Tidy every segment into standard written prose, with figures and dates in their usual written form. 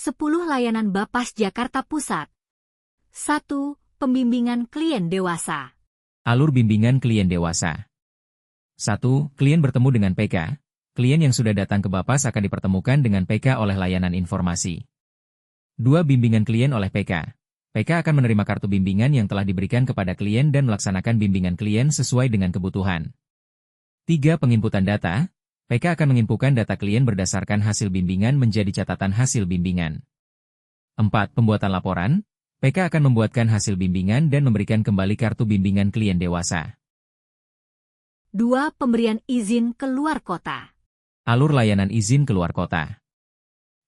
10 layanan Bapas Jakarta Pusat. 1. Pembimbingan klien dewasa. Alur bimbingan klien dewasa. 1. Klien bertemu dengan PK. Klien yang sudah datang ke Bapas akan dipertemukan dengan PK oleh layanan informasi. 2. Bimbingan klien oleh PK. PK akan menerima kartu bimbingan yang telah diberikan kepada klien dan melaksanakan bimbingan klien sesuai dengan kebutuhan. 3. Penginputan data. PK akan menginputkan data klien berdasarkan hasil bimbingan menjadi catatan hasil bimbingan. 4. Pembuatan laporan. PK akan membuatkan hasil bimbingan dan memberikan kembali kartu bimbingan klien dewasa. 2. Pemberian izin keluar kota. Alur layanan izin keluar kota.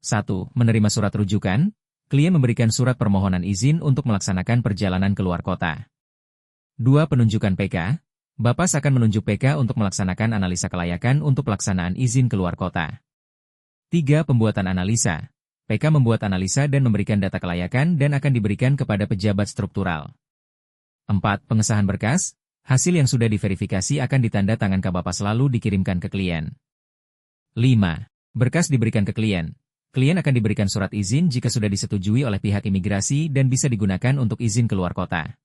1. Menerima surat rujukan. Klien memberikan surat permohonan izin untuk melaksanakan perjalanan keluar kota. 2. Penunjukan PK. Bapas akan menunjuk PK untuk melaksanakan analisa kelayakan untuk pelaksanaan izin keluar kota. 3. Pembuatan analisa. PK membuat analisa dan memberikan data kelayakan dan akan diberikan kepada pejabat struktural. 4. Pengesahan berkas. Hasil yang sudah diverifikasi akan ditanda tangan Kabapas lalu dikirimkan ke klien. 5. Berkas diberikan ke klien. Klien akan diberikan surat izin jika sudah disetujui oleh pihak imigrasi dan bisa digunakan untuk izin keluar kota.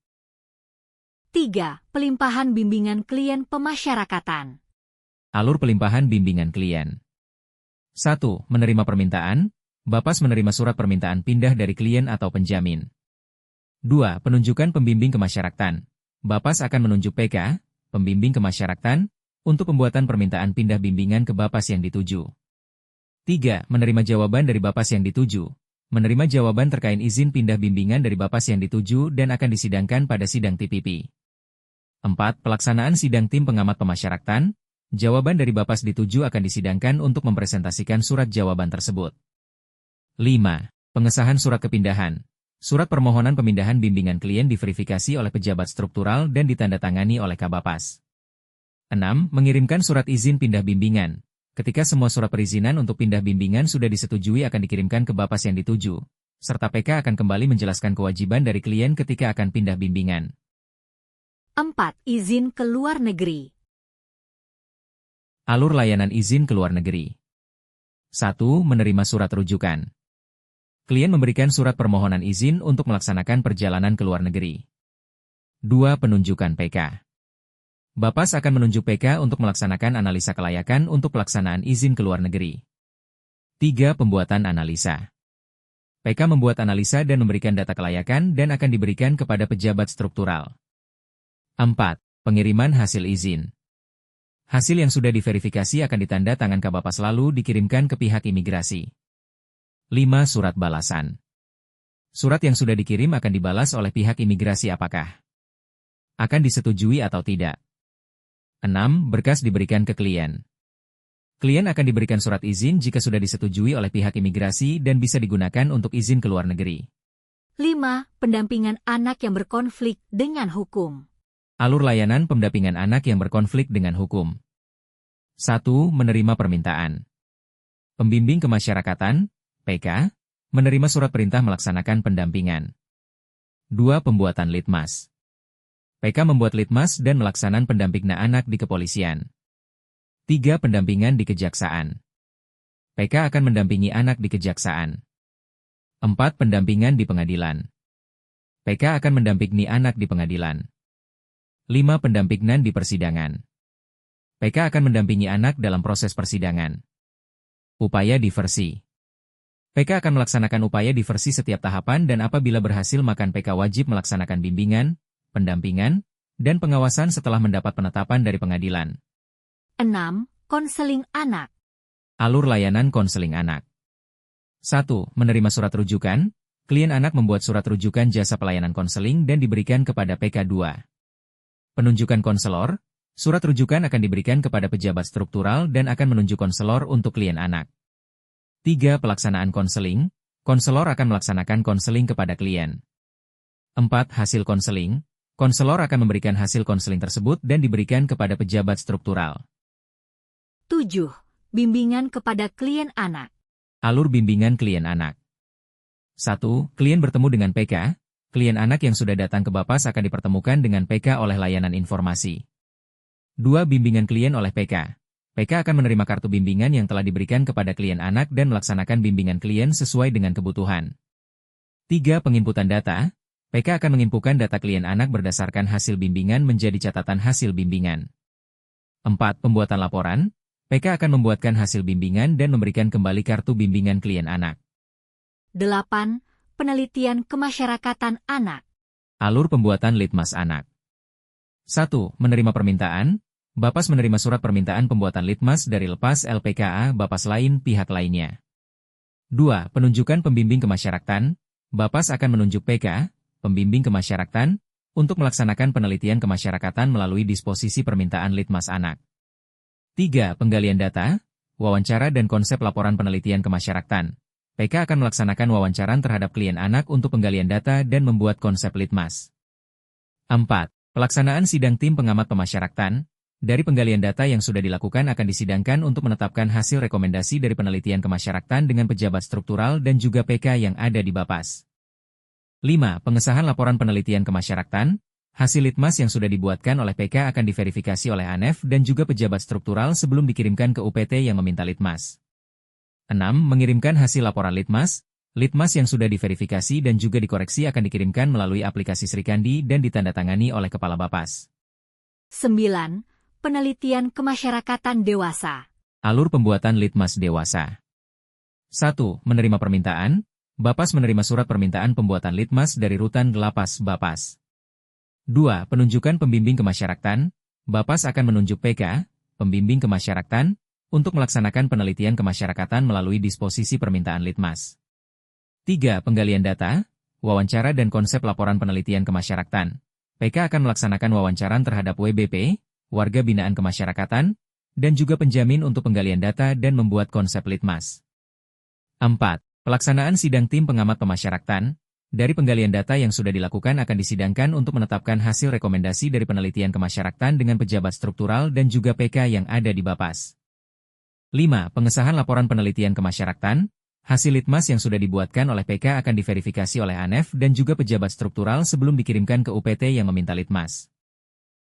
3. Pelimpahan bimbingan klien pemasyarakatan. Alur pelimpahan bimbingan klien. 1. Menerima permintaan. Bapas menerima surat permintaan pindah dari klien atau penjamin. 2. Penunjukan pembimbing kemasyarakatan. Bapas akan menunjuk PK, pembimbing kemasyarakatan, untuk pembuatan permintaan pindah bimbingan ke Bapas yang dituju. 3. Menerima jawaban dari Bapas yang dituju. Menerima jawaban terkait izin pindah bimbingan dari Bapas yang dituju dan akan disidangkan pada sidang TPP. 4. Pelaksanaan sidang tim pengamat pemasyarakatan. Jawaban dari Bapas dituju akan disidangkan untuk mempresentasikan surat jawaban tersebut. 5. Pengesahan surat kepindahan. Surat permohonan pemindahan bimbingan klien diverifikasi oleh pejabat struktural dan ditandatangani oleh Kabapas. 6. Mengirimkan surat izin pindah bimbingan. Ketika semua surat perizinan untuk pindah bimbingan sudah disetujui akan dikirimkan ke Bapas yang dituju, serta PK akan kembali menjelaskan kewajiban dari klien ketika akan pindah bimbingan. 4. Izin keluar negeri. Alur layanan izin keluar negeri. 1. Menerima surat rujukan. Klien memberikan surat permohonan izin untuk melaksanakan perjalanan ke luar negeri. 2. Penunjukan PK. Bapas akan menunjuk PK untuk melaksanakan analisa kelayakan untuk pelaksanaan izin ke luar negeri. 3. Pembuatan analisa. PK membuat analisa dan memberikan data kelayakan dan akan diberikan kepada pejabat struktural. 4. Pengiriman hasil izin. Hasil yang sudah diverifikasi akan ditanda tangan Kabapas lalu dikirimkan ke pihak imigrasi. 5. Surat balasan. Surat yang sudah dikirim akan dibalas oleh pihak imigrasi apakah akan disetujui atau tidak. 6. Berkas diberikan ke klien. Klien akan diberikan surat izin jika sudah disetujui oleh pihak imigrasi dan bisa digunakan untuk izin ke luar negeri. 5. Pendampingan anak yang berkonflik dengan hukum. Alur layanan pendampingan anak yang berkonflik dengan hukum. 1. Menerima permintaan. Pembimbing kemasyarakatan, PK, menerima surat perintah melaksanakan pendampingan. 2. Pembuatan litmas. PK membuat litmas dan melaksanakan pendampingan anak di kepolisian. 3. Pendampingan di kejaksaan. PK akan mendampingi anak di kejaksaan. 4. Pendampingan di pengadilan. PK akan mendampingi anak di pengadilan. 5. Pendampingan di persidangan. PK akan mendampingi anak dalam proses persidangan. Upaya diversi. PK akan melaksanakan upaya diversi setiap tahapan dan apabila berhasil maka PK wajib melaksanakan bimbingan, pendampingan, dan pengawasan setelah mendapat penetapan dari pengadilan. 6. Konseling anak. Alur layanan konseling anak. 1. Menerima surat rujukan. Klien anak membuat surat rujukan jasa pelayanan konseling dan diberikan kepada PK 2. Penunjukan konselor. Surat rujukan akan diberikan kepada pejabat struktural dan akan menunjuk konselor untuk klien anak. 3. Pelaksanaan konseling. Konselor akan melaksanakan konseling kepada klien. 4. Hasil konseling. Konselor akan memberikan hasil konseling tersebut dan diberikan kepada pejabat struktural. 7. Bimbingan kepada klien anak. Alur bimbingan klien anak. 1. Klien bertemu dengan PK. Klien anak yang sudah datang ke Bapas akan dipertemukan dengan PK oleh layanan informasi. 2. Bimbingan klien oleh PK. PK akan menerima kartu bimbingan yang telah diberikan kepada klien anak dan melaksanakan bimbingan klien sesuai dengan kebutuhan. 3. Penginputan data. PK akan menginputkan data klien anak berdasarkan hasil bimbingan menjadi catatan hasil bimbingan. 4. Pembuatan laporan. PK akan membuatkan hasil bimbingan dan memberikan kembali kartu bimbingan klien anak. 8. Penelitian kemasyarakatan anak. Alur pembuatan litmas anak. 1. Menerima permintaan. Bapas menerima surat permintaan pembuatan litmas dari lepas LPKA Bapas lain pihak lainnya. 2. Penunjukan pembimbing kemasyarakatan. Bapas akan menunjuk PK, pembimbing kemasyarakatan, untuk melaksanakan penelitian kemasyarakatan melalui disposisi permintaan litmas anak. 3. Penggalian data, wawancara dan konsep laporan penelitian kemasyarakatan. PK akan melaksanakan wawancaran terhadap klien anak untuk penggalian data dan membuat konsep litmas. 4. Pelaksanaan sidang tim pengamat pemasyarakatan. Dari penggalian data yang sudah dilakukan akan disidangkan untuk menetapkan hasil rekomendasi dari penelitian kemasyarakatan dengan pejabat struktural dan juga PK yang ada di Bapas. 5. Pengesahan laporan penelitian kemasyarakatan. Hasil litmas yang sudah dibuatkan oleh PK akan diverifikasi oleh ANEF dan juga pejabat struktural sebelum dikirimkan ke UPT yang meminta litmas. 6. Mengirimkan hasil laporan litmas. Litmas yang sudah diverifikasi dan juga dikoreksi akan dikirimkan melalui aplikasi Srikandi dan ditandatangani oleh Kepala Bapas. 9. Penelitian kemasyarakatan dewasa. Alur pembuatan litmas dewasa. 1. Menerima permintaan. Bapas menerima surat permintaan pembuatan litmas dari Rutan Lapas Bapas. 2. Penunjukan pembimbing kemasyarakatan. Bapas akan menunjuk PK, pembimbing kemasyarakatan, untuk melaksanakan penelitian kemasyarakatan melalui disposisi permintaan litmas. 3. Penggalian data, wawancara dan konsep laporan penelitian kemasyarakatan. PK akan melaksanakan wawancaran terhadap WBP, warga binaan kemasyarakatan, dan juga penjamin untuk penggalian data dan membuat konsep litmas. 4. Pelaksanaan sidang tim pengamat pemasyarakatan. Dari penggalian data yang sudah dilakukan akan disidangkan untuk menetapkan hasil rekomendasi dari penelitian kemasyarakatan dengan pejabat struktural dan juga PK yang ada di Bapas. 5. Pengesahan laporan penelitian kemasyarakatan. Hasil litmas yang sudah dibuatkan oleh PK akan diverifikasi oleh ANEF dan juga pejabat struktural sebelum dikirimkan ke UPT yang meminta litmas.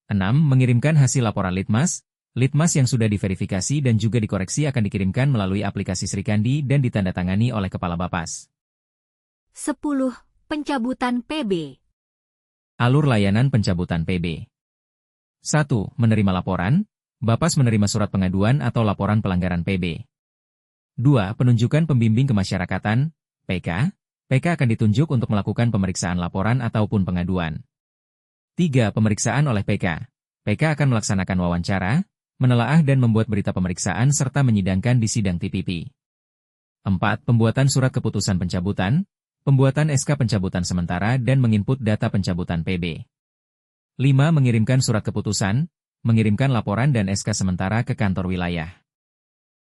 6. Mengirimkan hasil laporan litmas. Litmas yang sudah diverifikasi dan juga dikoreksi akan dikirimkan melalui aplikasi Srikandi dan ditandatangani oleh Kepala Bapas. 10. Pencabutan PB. Alur layanan pencabutan PB. 1. Menerima laporan. Bapas menerima surat pengaduan atau laporan pelanggaran PB. 2. Penunjukan pembimbing kemasyarakatan, PK. PK akan ditunjuk untuk melakukan pemeriksaan laporan ataupun pengaduan. 3. Pemeriksaan oleh PK. PK akan melaksanakan wawancara, menelaah dan membuat berita pemeriksaan serta menyidangkan di sidang TPP. 4. Pembuatan surat keputusan pencabutan, pembuatan SK pencabutan sementara dan menginput data pencabutan PB. 5. Mengirimkan surat keputusan, mengirimkan laporan dan SK sementara ke kantor wilayah.